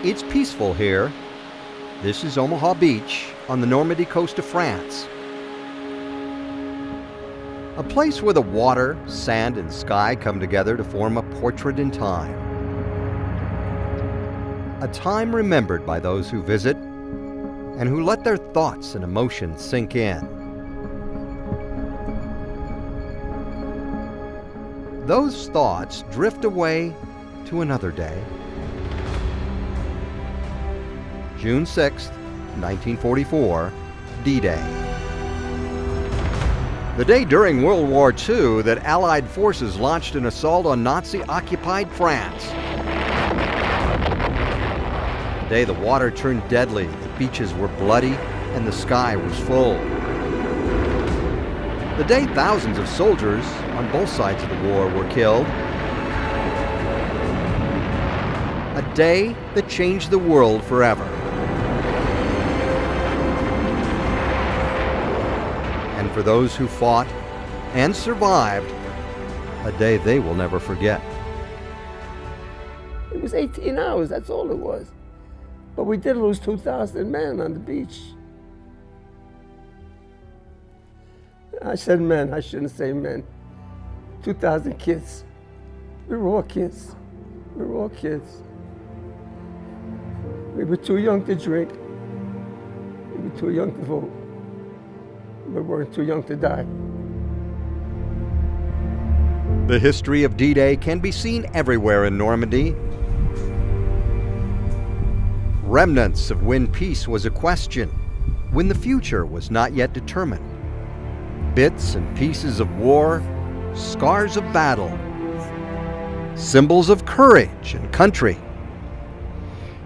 It's peaceful here. This is Omaha Beach on the Normandy coast of France. A place where the water, sand, and sky come together to form a portrait in time. A time remembered by those who visit and who let their thoughts and emotions sink in. Those thoughts drift away to another day. June 6, 1944, D-Day. The day during World War II that Allied forces launched an assault on Nazi-occupied France. The day the water turned deadly, the beaches were bloody, and the sky was full. The day thousands of soldiers on both sides of the war were killed. A day that changed the world forever. And for those who fought and survived, a day they will never forget. It was 18 hours, that's all it was. But we did lose 2,000 men on the beach. I said men, I shouldn't say men. 2,000 kids. We were all kids. We were all kids. We were too young to drink. We were too young to vote. We weren't too young to die. The history of D-Day can be seen everywhere in Normandy. Remnants of when peace was a question, when the future was not yet determined. Bits and pieces of war, scars of battle, symbols of courage and country.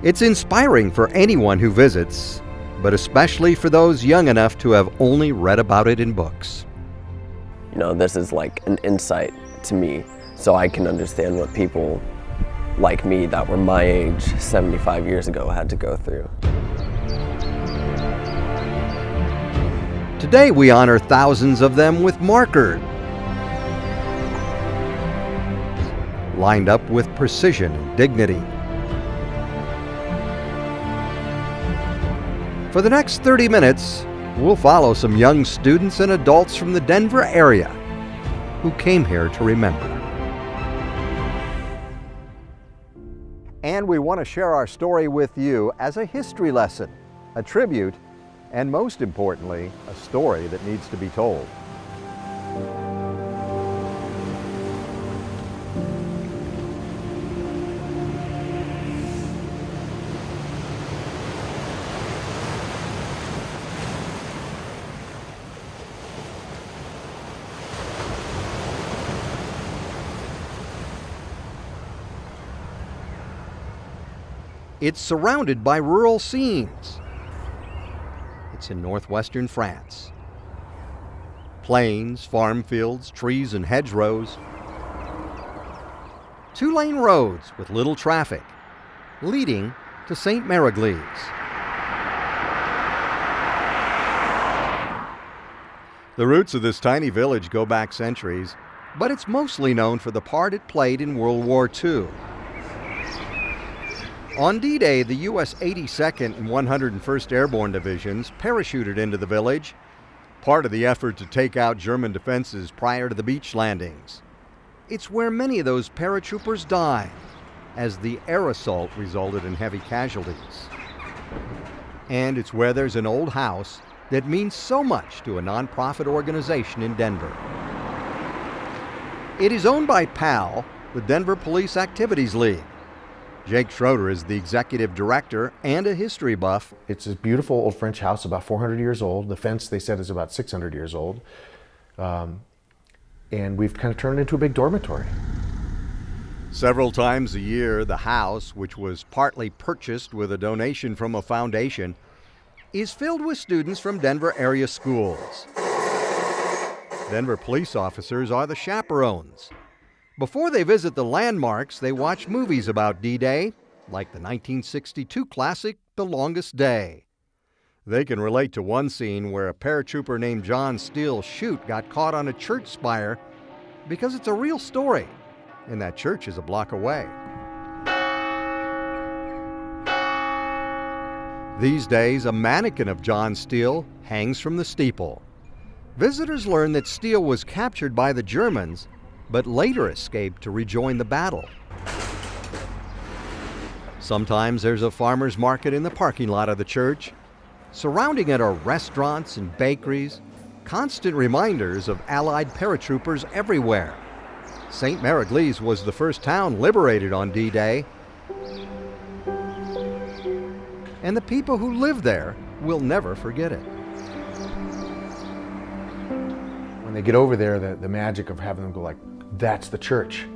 It's inspiring for anyone who visits, but especially for those young enough to have only read about it in books. You know, this is like an insight to me, so I can understand what people like me that were my age 75 years ago had to go through. Today we honor thousands of them with markers, lined up with precision and dignity. For the next 30 minutes, we'll follow some young students and adults from the Denver area who came here to remember. And we want to share our story with you as a history lesson, a tribute, and most importantly, a story that needs to be told. It's surrounded by rural scenes. It's in northwestern France. Plains, farm fields, trees, and hedgerows. Two-lane roads with little traffic, leading to St. Marigle's. The roots of this tiny village go back centuries, but it's mostly known for the part it played in World War II. On D-Day, the U.S. 82nd and 101st Airborne Divisions parachuted into the village, part of the effort to take out German defenses prior to the beach landings. It's where many of those paratroopers died, as the air assault resulted in heavy casualties. And it's where there's an old house that means so much to a nonprofit organization in Denver. It is owned by PAL, the Denver Police Activities League. Jake Schroeder is the executive director and a history buff. It's a beautiful old French house, about 400 years old. The fence, they said, is about 600 years old. And we've kind of turned it into a big dormitory. Several times a year, the house, which was partly purchased with a donation from a foundation, is filled with students from Denver area schools. Denver police officers are the chaperones. Before they visit the landmarks, they watch movies about D-Day, like the 1962 classic, The Longest Day. They can relate to one scene where a paratrooper named John Steele Chute got caught on a church spire because it's a real story, and that church is a block away. These days, a mannequin of John Steele hangs from the steeple. Visitors learn that Steele was captured by the Germans, but later escaped to rejoin the battle. Sometimes there's a farmer's market in the parking lot of the church. Surrounding it are restaurants and bakeries, constant reminders of Allied paratroopers everywhere. St. Mary-Glise was the first town liberated on D-Day, and the people who live there will never forget it. When they get over there, the magic of having them go like, that's the church.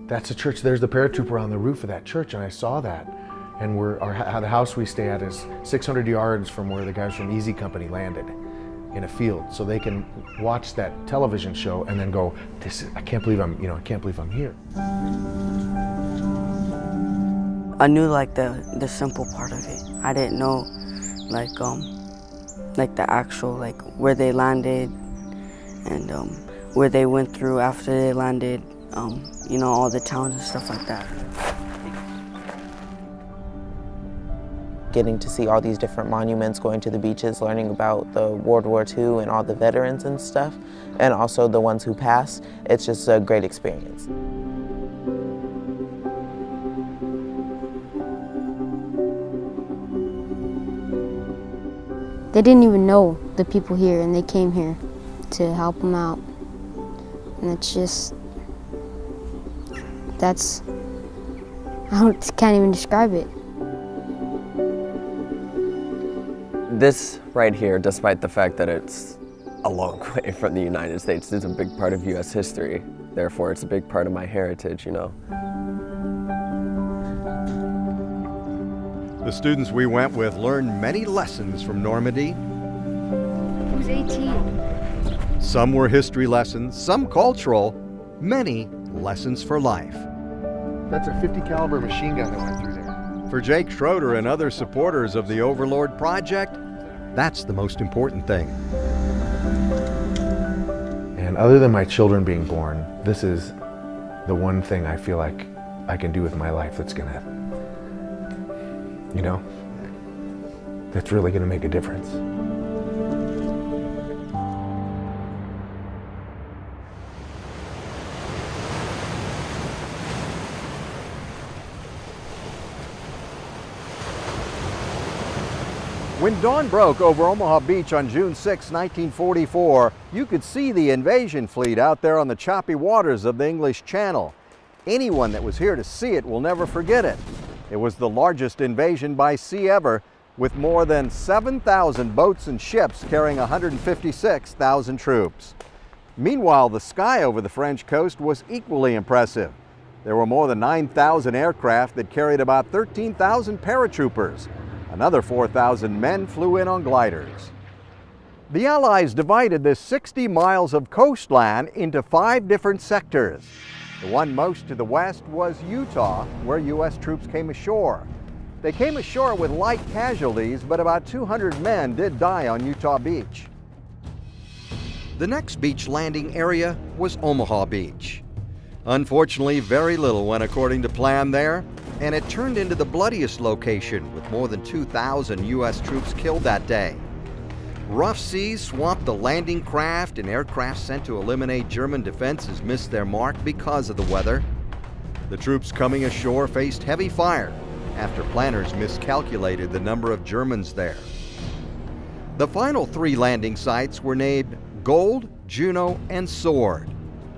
That's the church. There's the paratrooper on the roof of that church, and I saw that. And the house we stay at is 600 yards from where the guys from Easy Company landed, in a field, so they can watch that television show and then go, I can't believe I'm here. I knew like the simple part of it. I didn't know like the actual like where they landed and where they went through after they landed, all the towns and stuff like that. Getting to see all these different monuments, going to the beaches, learning about the World War II and all the veterans and stuff, and also the ones who passed, it's just a great experience. They didn't even know the people here, and they came here to help them out. And it's just, I can't even describe it. This right here, despite the fact that it's a long way from the United States, is a big part of U.S. history. Therefore, it's a big part of my heritage, The students we went with learned many lessons from Normandy. Who's 18? Some were history lessons, some cultural, many lessons for life. That's a 50 caliber machine gun that went through there. For Jake Schroeder and other supporters of the Overlord Project, that's the most important thing. And other than my children being born, this is the one thing I feel like I can do with my life that's gonna, that's really gonna make a difference. When dawn broke over Omaha Beach on June 6, 1944, you could see the invasion fleet out there on the choppy waters of the English Channel. Anyone that was here to see it will never forget it. It was the largest invasion by sea ever, with more than 7,000 boats and ships carrying 156,000 troops. Meanwhile, the sky over the French coast was equally impressive. There were more than 9,000 aircraft that carried about 13,000 paratroopers. Another 4,000 men flew in on gliders. The Allies divided this 60 miles of coastline into 5 different sectors. The one most to the west was Utah, where U.S. troops came ashore. They came ashore with light casualties, but about 200 men did die on Utah Beach. The next beach landing area was Omaha Beach. Unfortunately, very little went according to plan there, and it turned into the bloodiest location with more than 2,000 U.S. troops killed that day. Rough seas swamped the landing craft, and aircraft sent to eliminate German defenses missed their mark because of the weather. The troops coming ashore faced heavy fire after planners miscalculated the number of Germans there. The final 3 landing sites were named Gold, Juno, and Sword.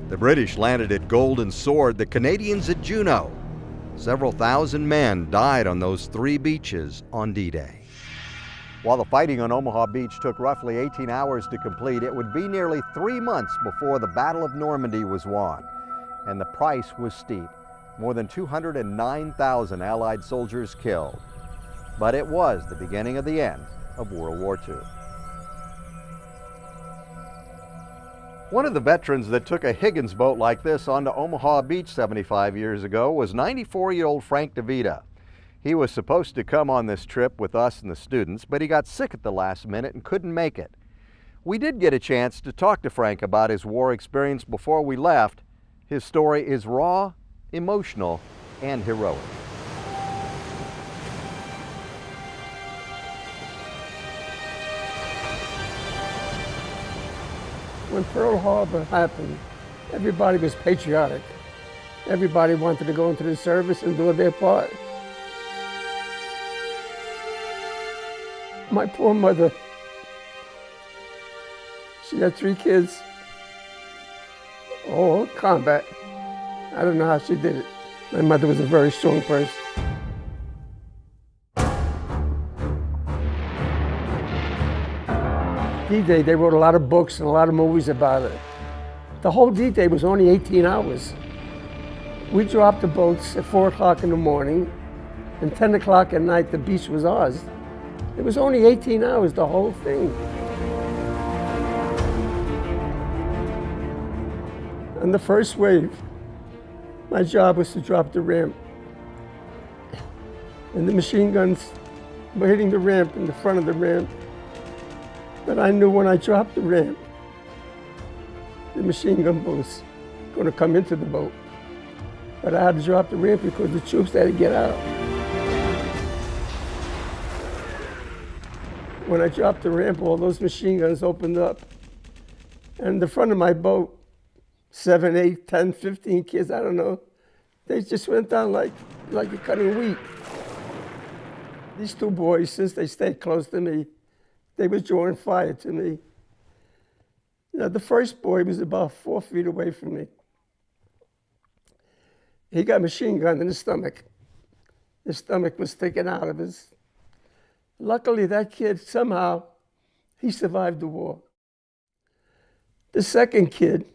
The British landed at Gold and Sword, the Canadians at Juno. Several thousand men died on those 3 beaches on D-Day. While the fighting on Omaha Beach took roughly 18 hours to complete, it would be nearly 3 months before the Battle of Normandy was won. And the price was steep. More than 209,000 Allied soldiers killed. But it was the beginning of the end of World War II. One of the veterans that took a Higgins boat like this onto Omaha Beach 75 years ago was 94-year-old Frank DeVita. He was supposed to come on this trip with us and the students, but he got sick at the last minute and couldn't make it. We did get a chance to talk to Frank about his war experience before we left. His story is raw, emotional, and heroic. When Pearl Harbor happened, everybody was patriotic. Everybody wanted to go into the service and do their part. My poor mother, she had 3 kids, all combat. I don't know how she did it. My mother was a very strong person. D-Day, they wrote a lot of books and a lot of movies about it. The whole D-Day was only 18 hours. We dropped the boats at 4 o'clock in the morning, and 10 o'clock at night, the beach was ours. It was only 18 hours, the whole thing. On the first wave, my job was to drop the ramp. And the machine guns were hitting the ramp in the front of the ramp. But I knew when I dropped the ramp, the machine gun boats were going to come into the boat. But I had to drop the ramp because the troops had to get out. When I dropped the ramp, all those machine guns opened up. And in the front of my boat, 7, 8, 10, 15 kids, I don't know, they just went down like you're cutting wheat. These 2 boys, since they stayed close to me, they were drawing fire to me. Now, the first boy was about 4 feet away from me. He got a machine gun in his stomach. His stomach was sticking out of his. Luckily, that kid, somehow, he survived the war. The second kid,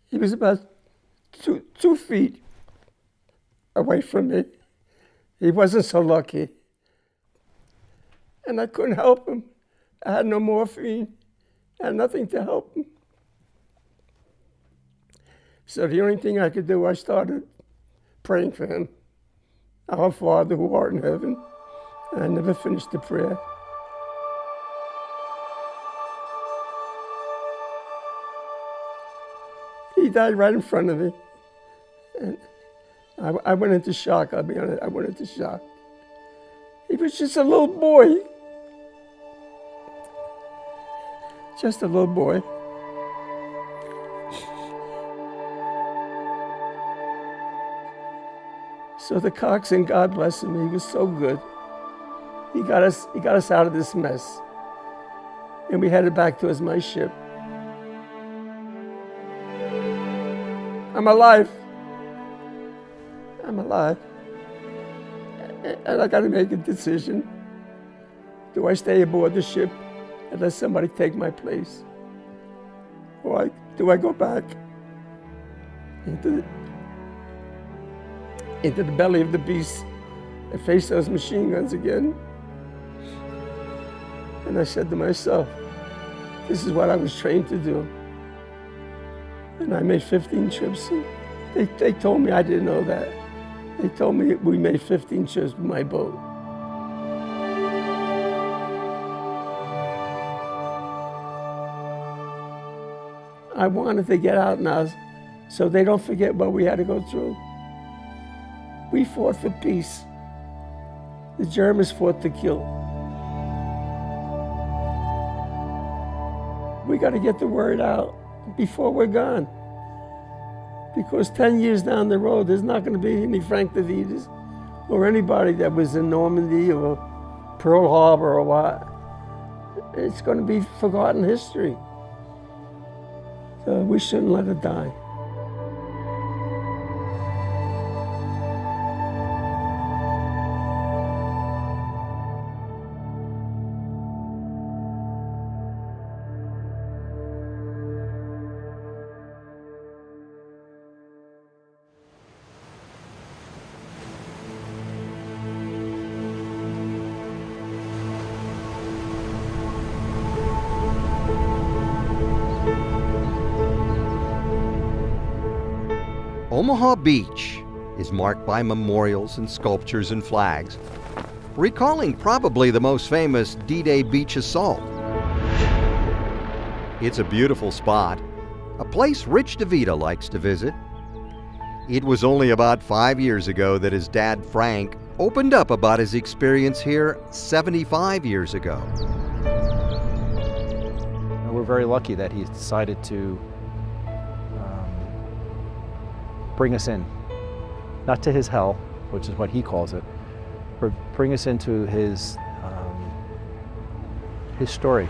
he was about 2 feet away from me. He wasn't so lucky. And I couldn't help him. I had no morphine. I had nothing to help him. So the only thing I could do, I started praying for him. Our Father who art in heaven. And I never finished the prayer. He died right in front of me. And I went into shock, I'll be honest, I went into shock. He was just a little boy. Just a little boy. So the coxswain, God bless him, he was so good. He got us out of this mess. And we headed back towards my ship. I'm alive. I'm alive. And I gotta make a decision. Do I stay aboard the ship and let somebody take my place? Or do I go back into the belly of the beast and face those machine guns again? And I said to myself, this is what I was trained to do. And I made 15 trips. They told me I didn't know that. They told me we made 15 trips with my boat. I wanted to get out now so they don't forget what we had to go through. We fought for peace. The Germans fought to kill. We got to get the word out before we're gone. Because 10 years down the road, there's not going to be any Frank DeVitas or anybody that was in Normandy or Pearl Harbor or what. It's going to be forgotten history. So we shouldn't let it die. Omaha Beach is marked by memorials and sculptures and flags, recalling probably the most famous D-Day beach assault. It's a beautiful spot, a place Rich DeVita likes to visit. It was only about 5 years ago that his dad, Frank, opened up about his experience here 75 years ago. very lucky that he decided to bring us in, not to his hell, which is what he calls it, but bring us into his story.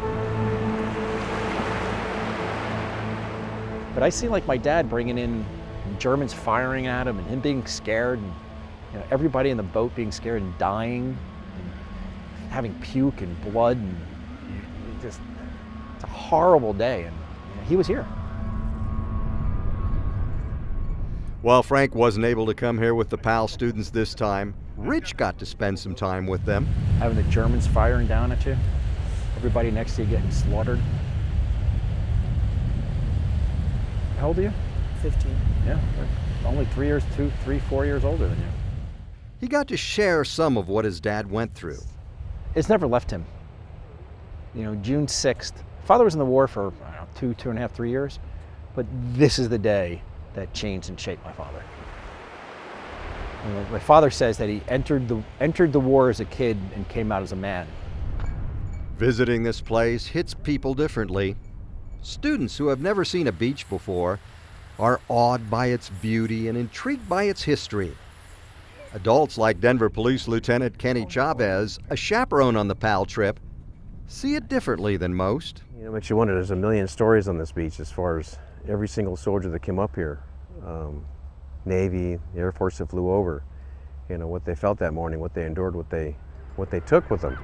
But I see like my dad bringing in Germans firing at him and him being scared, and everybody in the boat being scared and dying, and having puke and blood, and just, it's a horrible day, and he was here. While Frank wasn't able to come here with the PAL students this time, Rich got to spend some time with them. Having the Germans firing down at you, everybody next to you getting slaughtered. How old are you? 15. Yeah, only 4 years older than you. He got to share some of what his dad went through. It's never left him. June 6th, father was in the war for, I don't know, 2.5, 3 years, but this is the day that changed and shaped my father. My father says that he entered the war as a kid and came out as a man. Visiting this place hits people differently. Students who have never seen a beach before are awed by its beauty and intrigued by its history. Adults like Denver Police Lieutenant Kenny Chavez, a chaperone on the PAL trip, see it differently than most. It makes you wonder, there's a million stories on this beach as far as every single soldier that came up here. Navy, the Air Force that flew over, what they felt that morning, what they endured, what they took with them.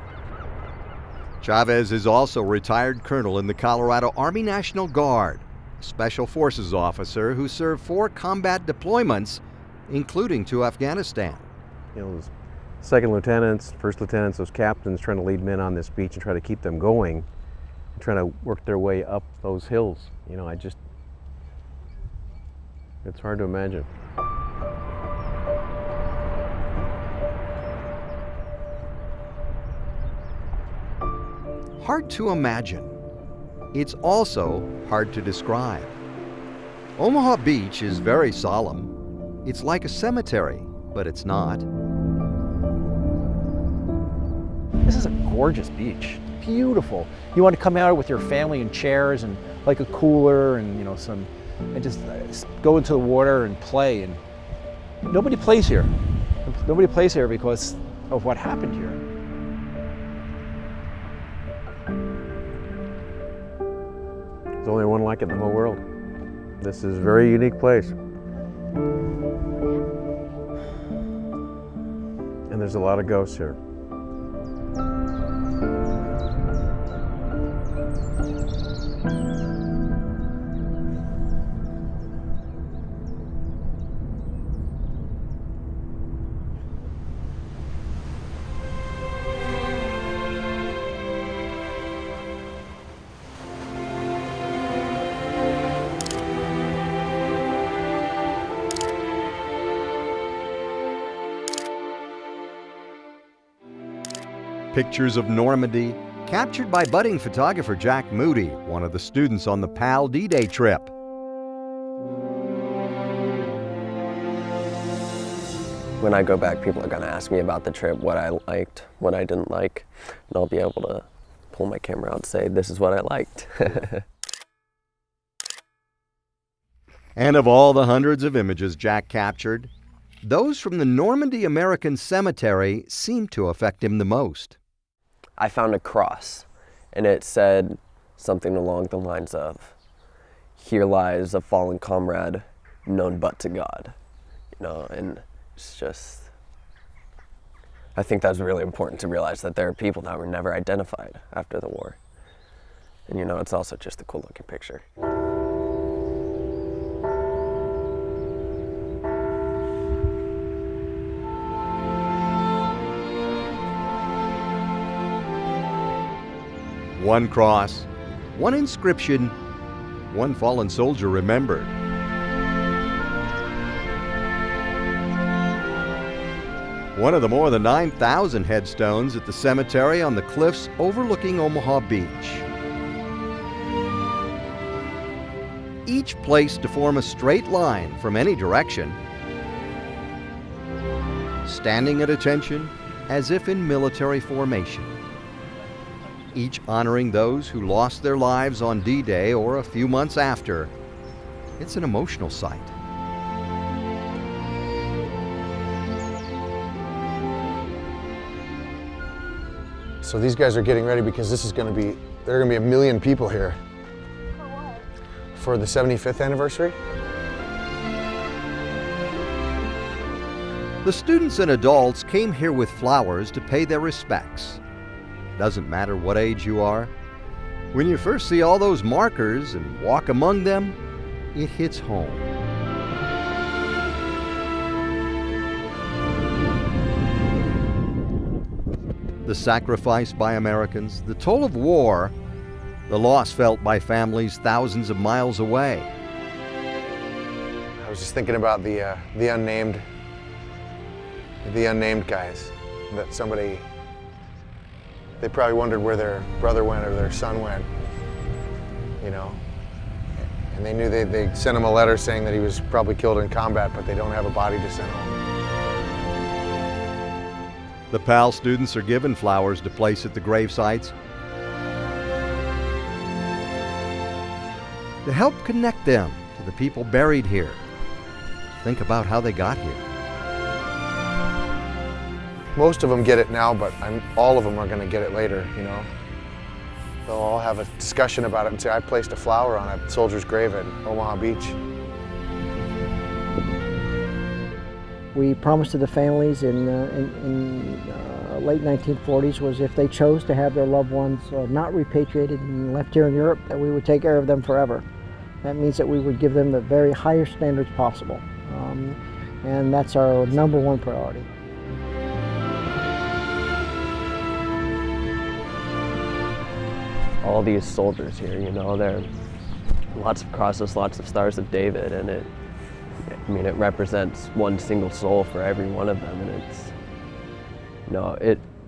Chavez is also a retired colonel in the Colorado Army National Guard, a special forces officer who served 4 combat deployments, including to Afghanistan. Those second lieutenants, first lieutenants, those captains trying to lead men on this beach and try to keep them going, and trying to work their way up those hills. It's hard to imagine. Hard to imagine. It's also hard to describe. Omaha Beach is very solemn. It's like a cemetery, but it's not. This is a gorgeous beach, beautiful. You want to come out with your family in chairs and like a cooler and and just go into the water and play. And nobody plays here. Nobody plays here because of what happened here. There's only one like it in the whole world. This is a very unique place. And there's a lot of ghosts here. Pictures of Normandy, captured by budding photographer Jack Moody, one of the students on the PAL D-Day trip. When I go back, people are going to ask me about the trip, what I liked, what I didn't like, and I'll be able to pull my camera out and say, this is what I liked. And of all the hundreds of images Jack captured, those from the Normandy American Cemetery seemed to affect him the most. I found a cross, and it said something along the lines of, "Here lies a fallen comrade, known but to God." And it's just, I think that's really important to realize that there are people that were never identified after the war. And it's also just a cool looking picture. One cross, one inscription, one fallen soldier remembered. One of the more than 9,000 headstones at the cemetery on the cliffs overlooking Omaha Beach. Each placed to form a straight line from any direction, standing at attention as if in military formation. each honoring those who lost their lives on D-Day or a few months after. It's an emotional sight. So these guys are getting ready because this is going to be, there are going to be 1 million people here. For what? For the 75th anniversary. The students and adults came here with flowers to pay their respects. Doesn't matter what age you are. When you first see all those markers and walk among them, it hits home. The sacrifice by Americans, the toll of war, the loss felt by families thousands of miles away. I was just thinking about the unnamed guys. That somebody, they probably wondered where their brother went or their son went, you know. And they knew they sent him a letter saying that he was probably killed in combat, but they don't have a body to send home. The PAL students are given flowers to place at the grave sites to help connect them to the people buried here. Think about how they got here. Most of them get it now, but all of them are going to get it later, you know. They'll all have a discussion about it and say, I placed a flower on a soldier's grave at Omaha Beach. We promised to the families in late 1940s was if they chose to have their loved ones not repatriated and left here in Europe, that we would take care of them forever. That means that we would give them the very highest standards possible. And that's our #1 priority. All these soldiers here, you know, there are lots of crosses, lots of stars of David, and it represents one single soul for every one of them, and it's, you know,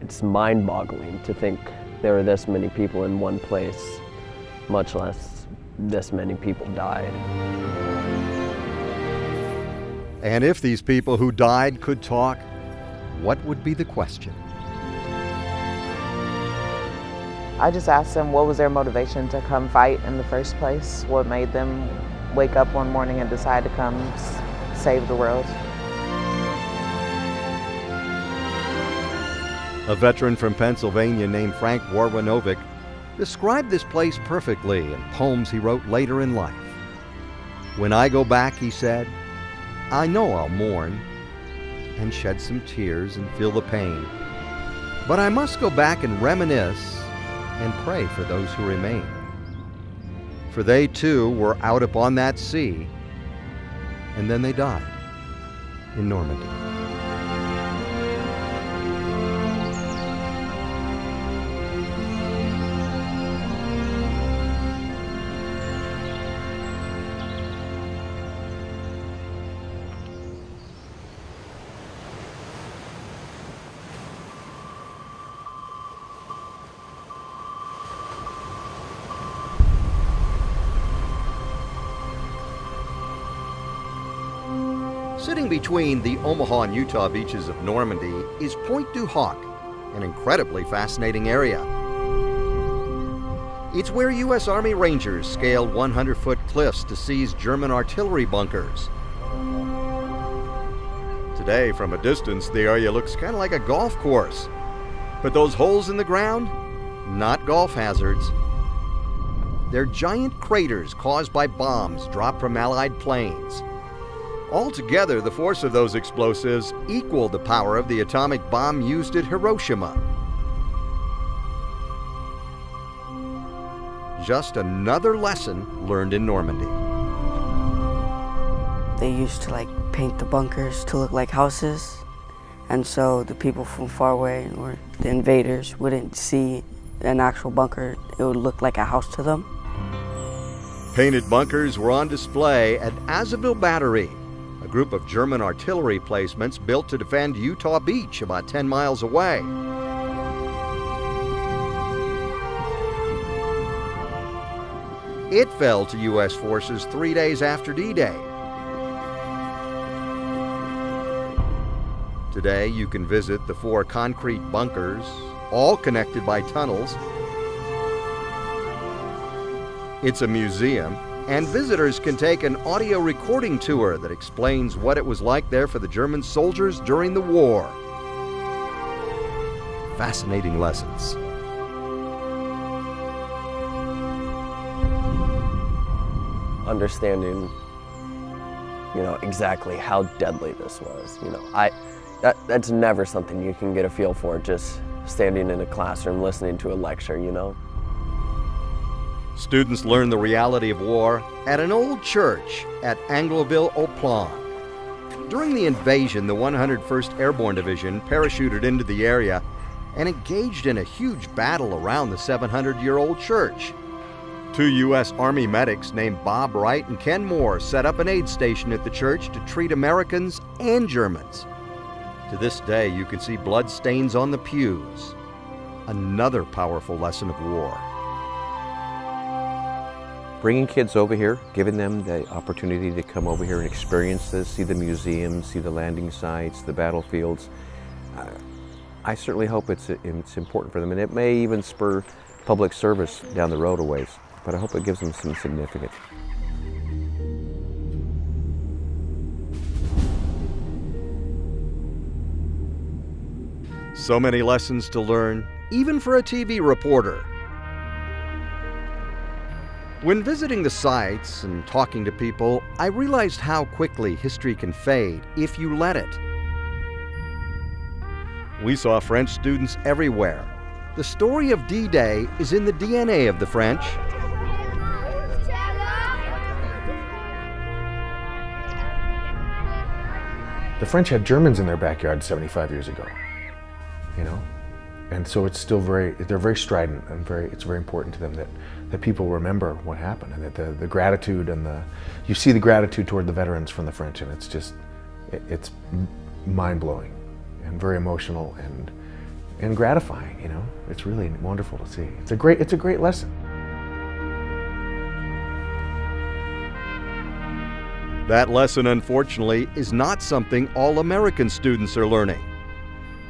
it's mind-boggling to think there were this many people in one place, much less this many people died. And if these people who died could talk, what would be the question? I just asked them what was their motivation to come fight in the first place, what made them wake up one morning and decide to come save the world. A veteran from Pennsylvania named Frank DeVita described this place perfectly in poems he wrote later in life. When I go back, he said, I know I'll mourn and shed some tears and feel the pain, but I must go back and reminisce and pray for those who remain. For they too were out upon that sea, and then they died in Normandy. Sitting between the Omaha and Utah beaches of Normandy is Point du Hoc, an incredibly fascinating area. It's where U.S. Army Rangers scaled 100-foot cliffs to seize German artillery bunkers. Today, from a distance, the area looks kind of like a golf course. But those holes in the ground, not golf hazards. They're giant craters caused by bombs dropped from Allied planes. Altogether, the force of those explosives equaled the power of the atomic bomb used at Hiroshima. Just another lesson learned in Normandy. They used to paint the bunkers to look like houses, and so the people from far away or the invaders wouldn't see an actual bunker. It would look like a house to them. Painted bunkers were on display at Azaville Battery, a group of German artillery placements built to defend Utah Beach about 10 miles away. It fell to U.S. forces 3 days after D-Day. Today, you can visit the 4 concrete bunkers, all connected by tunnels, It's a museum, and visitors can take an audio recording tour that explains what it was like there for the German soldiers during the war. Fascinating lessons. Understanding, exactly how deadly this was. That's never something you can get a feel for just standing in a classroom listening to a lecture, Students learn the reality of war at an old church at Angleville-au-Plan. During the invasion, the 101st Airborne Division parachuted into the area and engaged in a huge battle around the 700-year-old church. 2 U.S. Army medics named Bob Wright and Ken Moore set up an aid station at the church to treat Americans and Germans. To this day, you can see blood stains on the pews. Another powerful lesson of war. Bringing kids over here, giving them the opportunity to come over here and experience this, see the museums, see the landing sites, the battlefields. I certainly hope it's important for them, and it may even spur public service down the road a ways, but I hope it gives them some significance. So many lessons to learn, even for a TV reporter. When visiting the sites and talking to people, I realized how quickly history can fade if you let it. We saw French students everywhere. The story of D-Day is in the DNA of the French. The French had Germans in their backyard 75 years ago, and so it's still they're very strident and it's very important to them that people remember what happened, and that the gratitude and you see the gratitude toward the veterans from the French, and it's mind-blowing and very emotional and gratifying, It's really wonderful to see. It's a great lesson. That lesson, unfortunately, is not something all American students are learning.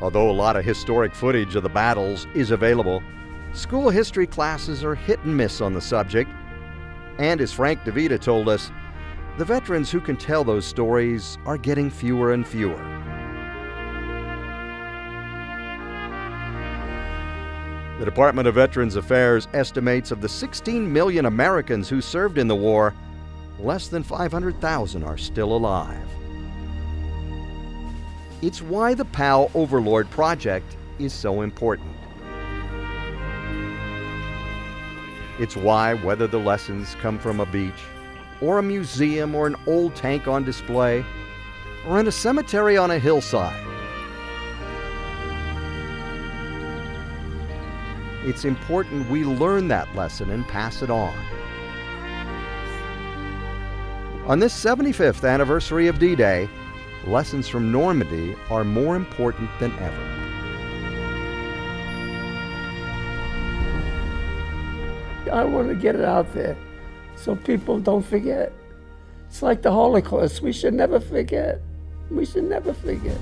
Although a lot of historic footage of the battles is available, school history classes are hit and miss on the subject. And as Frank DeVita told us, the veterans who can tell those stories are getting fewer and fewer. The Department of Veterans Affairs estimates of the 16 million Americans who served in the war, less than 500,000 are still alive. It's why the POW Overlord Project is so important. It's why, whether the lessons come from a beach, or a museum, or an old tank on display, or in a cemetery on a hillside, it's important we learn that lesson and pass it on. On this 75th anniversary of D-Day, lessons from Normandy are more important than ever. I want to get it out there so people don't forget. It's like the Holocaust. We should never forget. We should never forget.